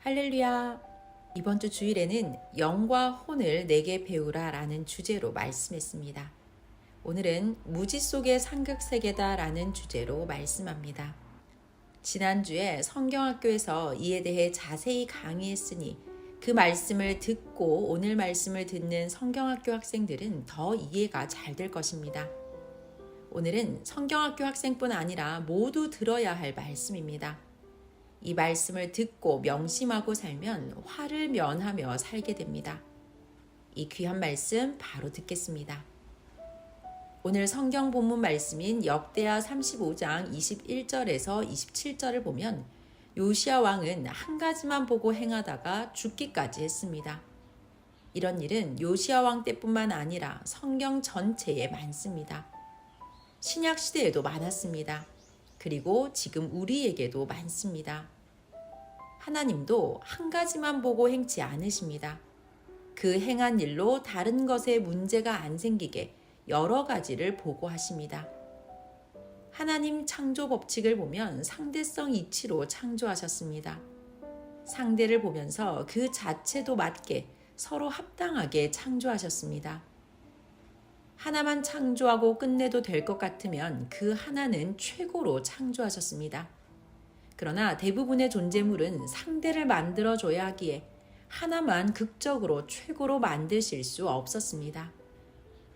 할렐루야! 이번 주 주일에는 영과 혼을 내게 배우라 라는 주제로 말씀했습니다. 오늘은 무지 속의 상극세계다 라는 주제로 말씀합니다. 지난주에 성경학교에서 이에 대해 자세히 강의했으니 그 말씀을 듣고 오늘 말씀을 듣는 성경학교 학생들은 더 이해가 잘 될 것입니다. 오늘은 성경학교 학생뿐 아니라 모두 들어야 할 말씀입니다. 이 말씀을 듣고 명심하고 살면 화를 면하며 살게 됩니다. 이 귀한 말씀 바로 듣겠습니다. 오늘 성경 본문 말씀인 역대하 35장 21절에서 27절을 보면 요시야 왕은 한 가지만 보고 행하다가 죽기까지 했습니다. 이런 일은 요시야 왕 때뿐만 아니라 성경 전체에 많습니다. 신약 시대에도 많았습니다. 그리고 지금 우리에게도 많습니다. 하나님도 한 가지만 보고 행치 않으십니다. 그 행한 일로 다른 것에 문제가 안 생기게 여러 가지를 보고 하십니다. 하나님 창조 법칙을 보면 상대성 이치로 창조하셨습니다. 상대를 보면서 그 자체도 맞게 서로 합당하게 창조하셨습니다. 하나만 창조하고 끝내도 될 것 같으면 그 하나는 최고로 창조하셨습니다. 그러나 대부분의 존재물은 상대를 만들어줘야 하기에 하나만 극적으로 최고로 만드실 수 없었습니다.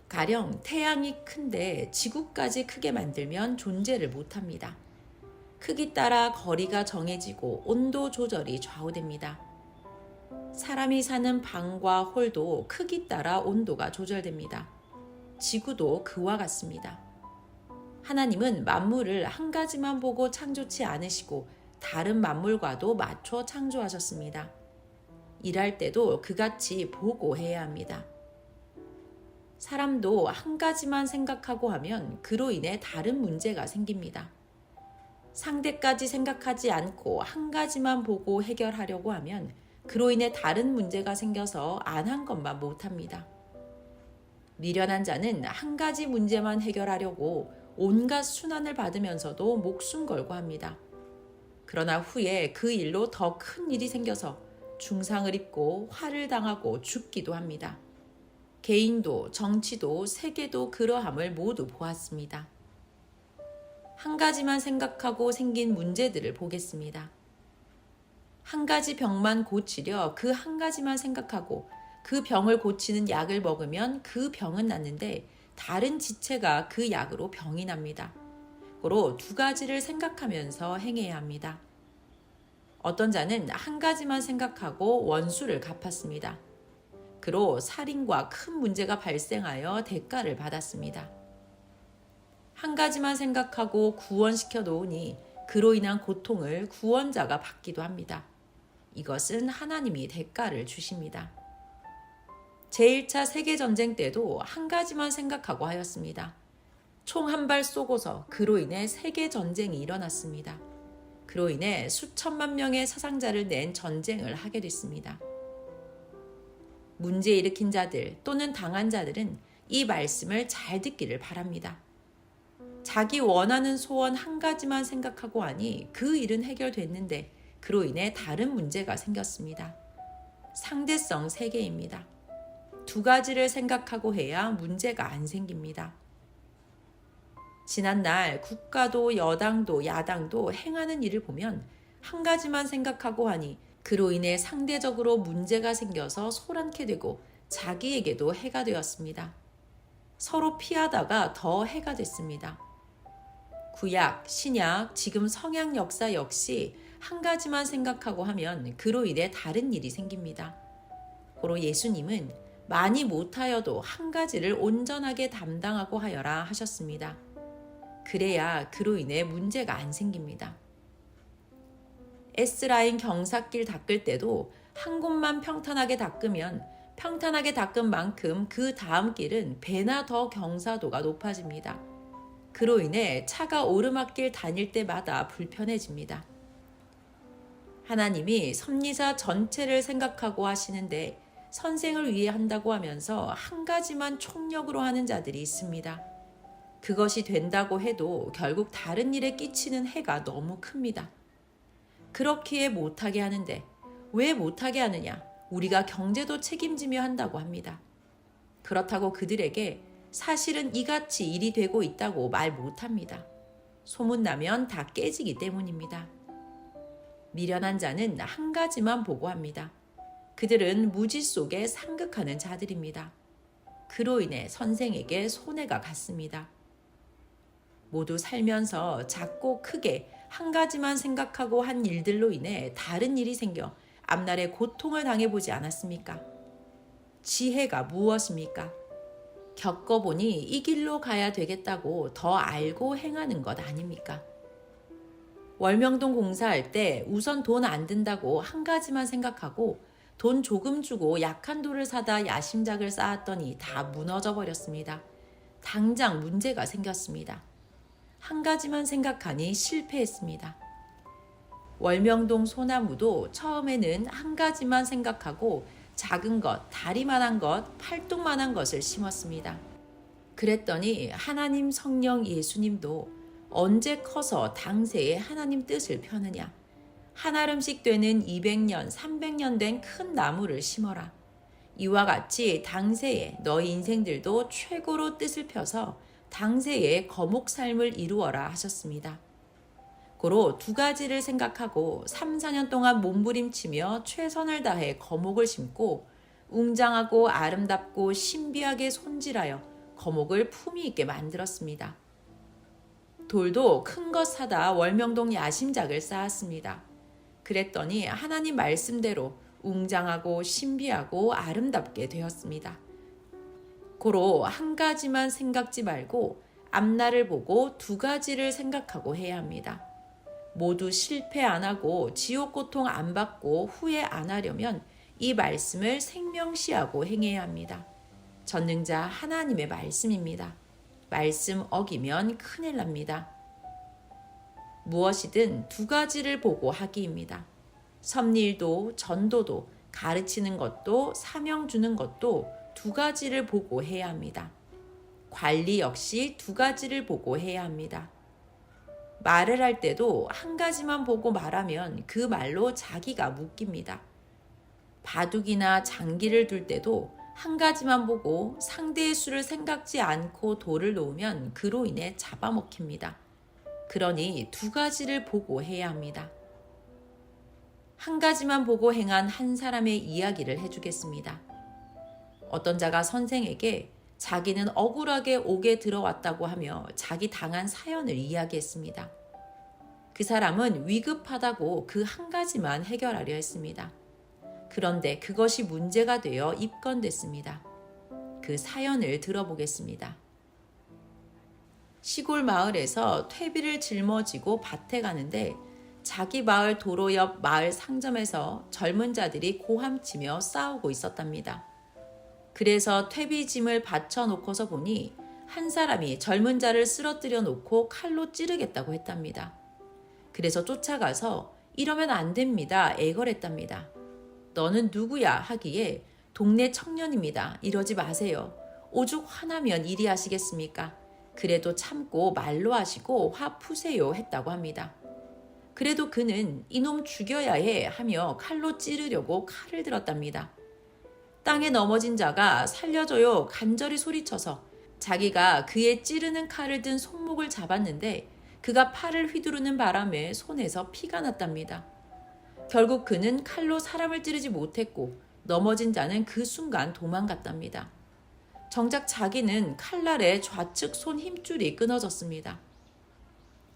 가령 태양이 큰데 지구까지 크게 만들면 존재를 못합니다. 크기 따라 거리가 정해지고 온도 조절이 좌우됩니다. 사람이 사는 방과 홀도 크기 따라 온도가 조절됩니다. 지구도 그와 같습니다. 하나님은 만물을 한 가지만 보고 창조치 않으시고 다른 만물과도 맞춰 창조하셨습니다. 일할 때도 그같이 보고 해야 합니다. 사람도 한 가지만 생각하고 하면 그로 인해 다른 문제가 생깁니다. 상대까지 생각하지 않고 한 가지만 보고 해결하려고 하면 그로 인해 다른 문제가 생겨서 안 한 것만 못합니다. 미련한 자는 한 가지 문제만 해결하려고 온갖 순환을 받으면서도 목숨 걸고 합니다. 그러나 후에 그 일로 더 큰 일이 생겨서 중상을 입고 화를 당하고 죽기도 합니다. 개인도 정치도 세계도 그러함을 모두 보았습니다. 한 가지만 생각하고 생긴 문제들을 보겠습니다. 한 가지 병만 고치려 그 한 가지만 생각하고 그 병을 고치는 약을 먹으면 그 병은 낫는데 다른 지체가 그 약으로 병이 납니다. 고로 두 가지를 생각하면서 행해야 합니다. 어떤 자는 한 가지만 생각하고 원수를 갚았습니다. 그로 살인과 큰 문제가 발생하여 대가를 받았습니다. 한 가지만 생각하고 구원시켜 놓으니 그로 인한 고통을 구원자가 받기도 합니다. 이것은 하나님이 대가를 주십니다. 제1차 세계전쟁 때도 한 가지만 생각하고 하였습니다. 총 한 발 쏘고서 그로 인해 세계전쟁이 일어났습니다. 그로 인해 수천만 명의 사상자를 낸 전쟁을 하게 됐습니다. 문제 일으킨 자들 또는 당한 자들은 이 말씀을 잘 듣기를 바랍니다. 자기 원하는 소원 한 가지만 생각하고 하니 그 일은 해결됐는데 그로 인해 다른 문제가 생겼습니다. 상대성 세계입니다. 두 가지를 생각하고 해야 문제가 안 생깁니다. 지난날 국가도 여당도 야당도 행하는 일을 보면 한 가지만 생각하고 하니 그로 인해 상대적으로 문제가 생겨서 소란케 되고 자기에게도 해가 되었습니다. 서로 피하다가 더 해가 됐습니다. 구약, 신약, 지금 성약 역사 역시 한 가지만 생각하고 하면 그로 인해 다른 일이 생깁니다. 고로 예수님은 많이 못하여도 한 가지를 온전하게 담당하고 하여라 하셨습니다. 그래야 그로 인해 문제가 안 생깁니다. S라인 경사길 닦을 때도 한 곳만 평탄하게 닦으면 평탄하게 닦은 만큼 그 다음 길은 배나 더 경사도가 높아집니다. 그로 인해 차가 오르막길 다닐 때마다 불편해집니다. 하나님이 섭리사 전체를 생각하고 하시는데 선생을 위해 한다고 하면서 한 가지만 총력으로 하는 자들이 있습니다. 그것이 된다고 해도 결국 다른 일에 끼치는 해가 너무 큽니다. 그렇기에 못하게 하는데 왜 못하게 하느냐? 우리가 경제도 책임지며 한다고 합니다. 그렇다고 그들에게 사실은 이같이 일이 되고 있다고 말 못합니다. 소문나면 다 깨지기 때문입니다. 미련한 자는 한 가지만 보고합니다. 그들은 무지 속에 상극하는 자들입니다. 그로 인해 선생에게 손해가 갔습니다. 모두 살면서 작고 크게 한 가지만 생각하고 한 일들로 인해 다른 일이 생겨 앞날에 고통을 당해보지 않았습니까? 지혜가 무엇입니까? 겪어보니 이 길로 가야 되겠다고 더 알고 행하는 것 아닙니까? 월명동 공사할 때 우선 돈 안 든다고 한 가지만 생각하고 돈 조금 주고 약한 돌을 사다 야심작을 쌓았더니 다 무너져 버렸습니다. 당장 문제가 생겼습니다. 한 가지만 생각하니 실패했습니다. 월명동 소나무도 처음에는 한 가지만 생각하고 작은 것, 다리만한 것, 팔뚝만한 것을 심었습니다. 그랬더니 하나님 성령 예수님도 언제 커서 당세에 하나님 뜻을 펴느냐? 한 알음씩 되는 200년, 300년 된 큰 나무를 심어라. 이와 같이 당세에 너희 인생들도 최고로 뜻을 펴서 당세에 거목 삶을 이루어라 하셨습니다. 고로 두 가지를 생각하고 3, 4년 동안 몸부림치며 최선을 다해 거목을 심고 웅장하고 아름답고 신비하게 손질하여 거목을 품위 있게 만들었습니다. 돌도 큰 것 사다 월명동 야심작을 쌓았습니다. 그랬더니 하나님 말씀대로 웅장하고 신비하고 아름답게 되었습니다. 고로 한 가지만 생각지 말고 앞날을 보고 두 가지를 생각하고 해야 합니다. 모두 실패 안 하고 지옥 고통 안 받고 후회 안 하려면 이 말씀을 생명시하고 행해야 합니다. 전능자 하나님의 말씀입니다. 말씀 어기면 큰일 납니다. 무엇이든 두 가지를 보고 하기입니다. 섭일도 전도도 가르치는 것도 사명 주는 것도 두 가지를 보고 해야 합니다. 관리 역시 두 가지를 보고 해야 합니다. 말을 할 때도 한 가지만 보고 말하면 그 말로 자기가 묶입니다. 바둑이나 장기를 둘 때도 한 가지만 보고 상대의 수를 생각지 않고 돌을 놓으면 그로 인해 잡아먹힙니다. 그러니 두 가지를 보고 해야 합니다. 한 가지만 보고 행한 한 사람의 이야기를 해주겠습니다. 어떤 자가 선생에게 자기는 억울하게 옥에 들어왔다고 하며 자기 당한 사연을 이야기했습니다. 그 사람은 위급하다고 그 한 가지만 해결하려 했습니다. 그런데 그것이 문제가 되어 입건됐습니다. 그 사연을 들어보겠습니다. 시골 마을에서 퇴비를 짊어지고 밭에 가는데 자기 마을 도로 옆 마을 상점에서 젊은 자들이 고함치며 싸우고 있었답니다. 그래서 퇴비짐을 받쳐놓고서 보니 한 사람이 젊은 자를 쓰러뜨려 놓고 칼로 찌르겠다고 했답니다. 그래서 쫓아가서 이러면 안 됩니다. 애걸했답니다. 너는 누구야 하기에 동네 청년입니다. 이러지 마세요. 오죽 화나면 이리 하시겠습니까? 그래도 참고 말로 하시고 화 푸세요 했다고 합니다. 그래도 그는 이놈 죽여야 해 하며 칼로 찌르려고 칼을 들었답니다. 땅에 넘어진 자가 살려줘요 간절히 소리쳐서 자기가 그의 찌르는 칼을 든 손목을 잡았는데 그가 팔을 휘두르는 바람에 손에서 피가 났답니다. 결국 그는 칼로 사람을 찌르지 못했고 넘어진 자는 그 순간 도망갔답니다. 정작 자기는 칼날에 좌측 손 힘줄이 끊어졌습니다.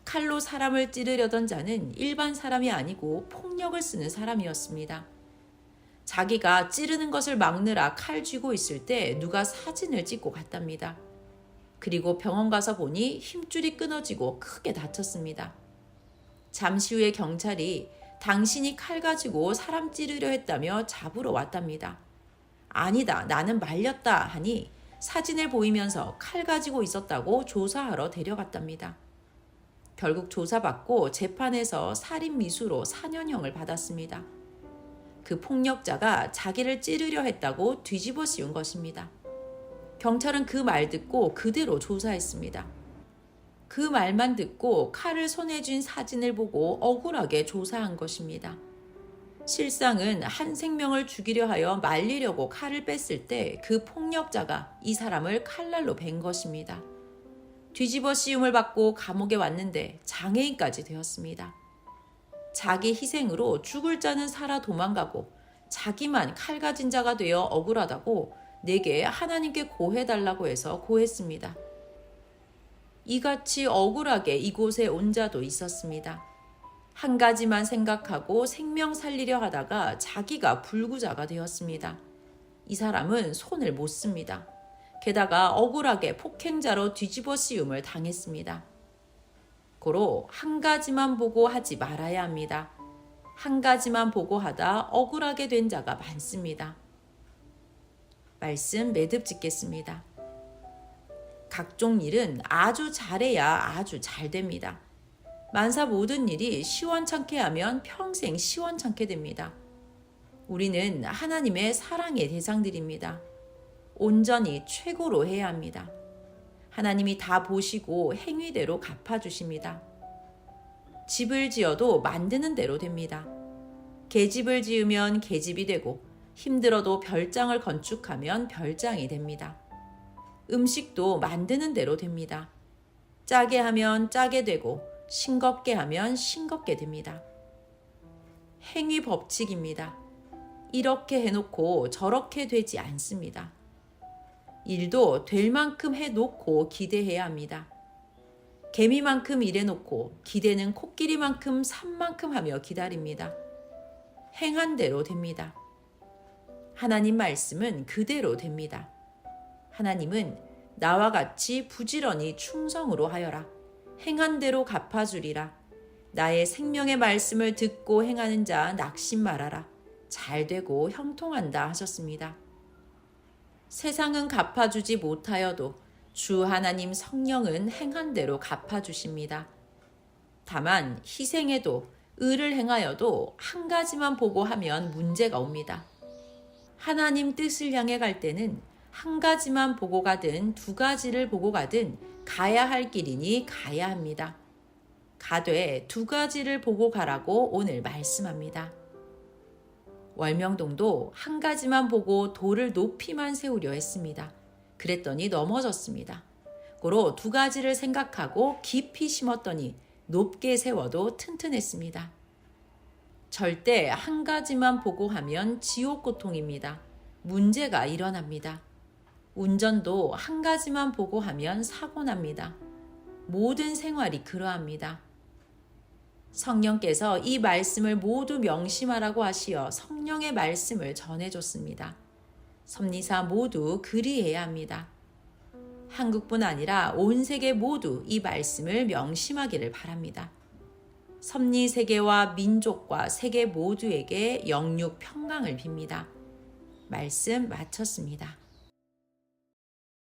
칼로 사람을 찌르려던 자는 일반 사람이 아니고 폭력을 쓰는 사람이었습니다. 자기가 찌르는 것을 막느라 칼 쥐고 있을 때 누가 사진을 찍고 갔답니다. 그리고 병원 가서 보니 힘줄이 끊어지고 크게 다쳤습니다. 잠시 후에 경찰이 당신이 칼 가지고 사람 찌르려 했다며 잡으러 왔답니다. 아니다, 나는 말렸다 하니 사진을 보이면서 칼 가지고 있었다고 조사하러 데려갔답니다. 결국 조사받고 재판에서 살인미수로 4년형을 받았습니다. 그 폭력자가 자기를 찌르려 했다고 뒤집어 씌운 것입니다. 경찰은 그 말 듣고 그대로 조사했습니다. 그 말만 듣고 칼을 손에 쥔 사진을 보고 억울하게 조사한 것입니다. 실상은 한 생명을 죽이려 하여 말리려고 칼을 뺐을 때 그 폭력자가 이 사람을 칼날로 벤 것입니다. 뒤집어 씌움을 받고 감옥에 왔는데 장애인까지 되었습니다. 자기 희생으로 죽을 자는 살아 도망가고 자기만 칼 가진 자가 되어 억울하다고 내게 하나님께 고해달라고 해서 고했습니다. 이같이 억울하게 이곳에 온 자도 있었습니다. 한 가지만 생각하고 생명 살리려 하다가 자기가 불구자가 되었습니다. 이 사람은 손을 못 씁니다. 게다가 억울하게 폭행자로 뒤집어 씌움을 당했습니다. 고로 한 가지만 보고 하지 말아야 합니다. 한 가지만 보고 하다 억울하게 된 자가 많습니다. 말씀 매듭 짓겠습니다. 각종 일은 아주 잘해야 아주 잘 됩니다. 만사 모든 일이 시원찮게 하면 평생 시원찮게 됩니다. 우리는 하나님의 사랑의 대상들입니다. 온전히 최고로 해야 합니다. 하나님이 다 보시고 행위대로 갚아주십니다. 집을 지어도 만드는 대로 됩니다. 계집을 지으면 계집이 되고 힘들어도 별장을 건축하면 별장이 됩니다. 음식도 만드는 대로 됩니다. 짜게 하면 짜게 되고 싱겁게 하면 싱겁게 됩니다. 행위 법칙입니다. 이렇게 해놓고 저렇게 되지 않습니다. 일도 될 만큼 해놓고 기대해야 합니다. 개미만큼 일해놓고 기대는 코끼리만큼 산만큼 하며 기다립니다. 행한 대로 됩니다. 하나님 말씀은 그대로 됩니다. 하나님은 나와 같이 부지런히 충성으로 하여라. 행한 대로 갚아주리라. 나의 생명의 말씀을 듣고 행하는 자 낙심 말아라. 잘 되고 형통한다 하셨습니다. 세상은 갚아주지 못하여도 주 하나님 성령은 행한 대로 갚아주십니다. 다만 희생해도 의를 행하여도 한 가지만 보고 하면 문제가 옵니다. 하나님 뜻을 향해 갈 때는 한 가지만 보고 가든 두 가지를 보고 가든 가야 할 길이니 가야 합니다. 가되 두 가지를 보고 가라고 오늘 말씀합니다. 월명동도 한 가지만 보고 돌을 높이만 세우려 했습니다. 그랬더니 넘어졌습니다. 고로 두 가지를 생각하고 깊이 심었더니 높게 세워도 튼튼했습니다. 절대 한 가지만 보고 하면 지옥 고통입니다. 문제가 일어납니다. 운전도 한 가지만 보고 하면 사고 납니다. 모든 생활이 그러합니다. 성령께서 이 말씀을 모두 명심하라고 하시어 성령의 말씀을 전해줬습니다. 섭리사 모두 그리해야 합니다. 한국뿐 아니라 온 세계 모두 이 말씀을 명심하기를 바랍니다. 섭리 세계와 민족과 세계 모두에게 영육 평강을 빕니다. 말씀 마쳤습니다.